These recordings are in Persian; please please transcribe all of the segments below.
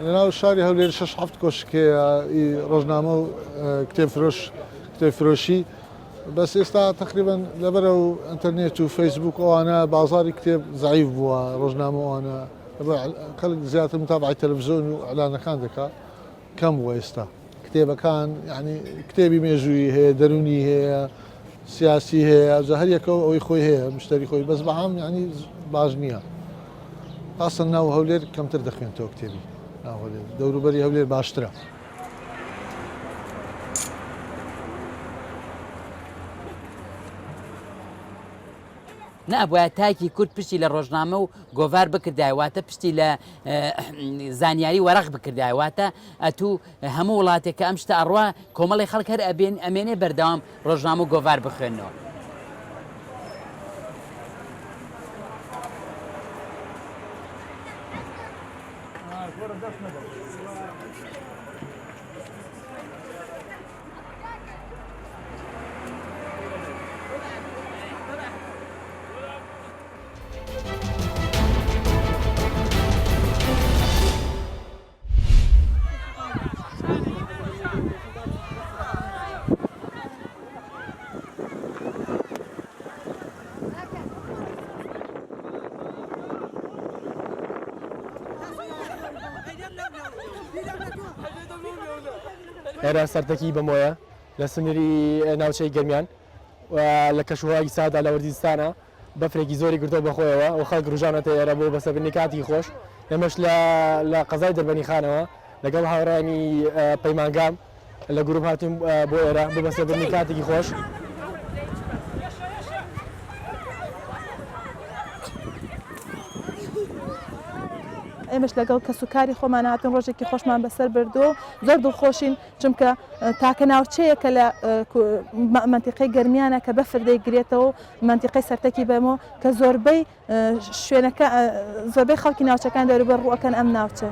لەناو شاری هەولێر 6 کۆشکەیە ڕۆژنامە و کتێب فرۆشی بەس ئێستا تقریبان لەبەرە و ئەتەرنێت و فەیسبوک ئەوانە بازاری کتێب زعیف بووە ڕۆژنامەوانە خەڵک زیاتر متابعی تەلەڤیزیۆن و ئەعلانەکان دەکات کەم بووە ئێستا کتێبەکان یعنی کتێبی مێژووی هەیە دەرونی هەیە سیاسی هەیە جا هەر یەکەوە ئەوەی خۆی هەیە مشتری خۆی بەس بەعام یعنی باش نییە خاصن ناو هەولێر کەمتر دەخوێنێتەوە کتێبی دەوروبەری هەولێر باشترە. نابووە تاکی کورد پشتی لە ڕۆژنامە و گۆڤار بکردایواتە پشتی لە زانیاری وەرەق بکردایواتە ئەتوو هەموو وڵاتێکە ئەم شتە ئەڕوا کۆمەڵی خەڵک هەر ئەمێنێ بەردەوام ڕۆژنامە و گۆڤار بخوێنەوە. ئێرە سەرتەکی بەمۆیە لە سنووری ناوچەی گەرمیان لە کەشوهایی سادا لە وەرزستانە بەفرێکی زۆری گرتۆ بەخۆیەوە و خەڵک ڕژانەتە ئێرە بۆ بەسەربردنی کاتی خۆش ئێمەش لە قەزای دەربەنی خانەوە لەگەڵ هاوڕانی پەیمانگام لە گروپ هاتیم بۆ ئێرە بۆ بەسەربردنی کاتێکی خۆش. ئێمەش لەگەڵ کەسوکاری خۆمان هاتن ڕۆژێکی خۆشمان بەسەر بردو زۆر دڵخۆشین چونکە تاکە ناوچەیەکە لە منتیقەی گەرمیانە کە بەفر دەیگرێتەوە منتیقەی سەرتەکی بەمەوە کە زۆربەی شوێنەکە زۆربەی خەڵکی ناوچەکان دەوروبەر ڕوئەکەن ئەم ناوچە.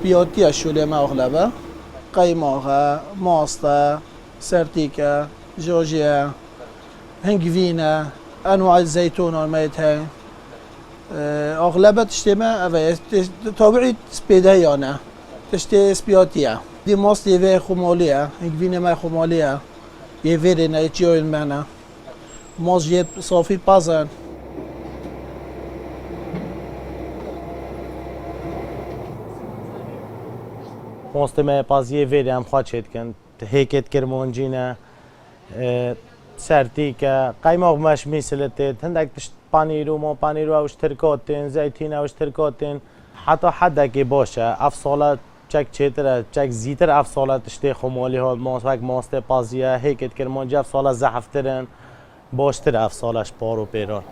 سبيوتيا شوليما أغلبها قيموها ماستا سرتيكا جوجيا هنجفينا أنواع الزيتون والميتها أغلبها تشتمه طبيعي سبيدايانا تشتي سبيوتيا دي ماستي في خموليا هنجفينا ما خموليا يفيرنا يتشيو المانا مازجيت صافي بازن مستمع پازیه ویدم خواهد کن هیکت کرمانجینه سرتی که قیمق مش میسلته هندک پانیرو ما پانیرو اوش ترکاتین زیتون اوش ترکاتین حتی حدا که باشه افسالات چک چتره چک زیتر افسالات تشتی خمالی ها ماست پازیه هیکت کرمانجی افسالات زحفترن باشتر افسالش پارو پیران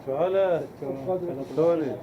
Şöyle, şöyle,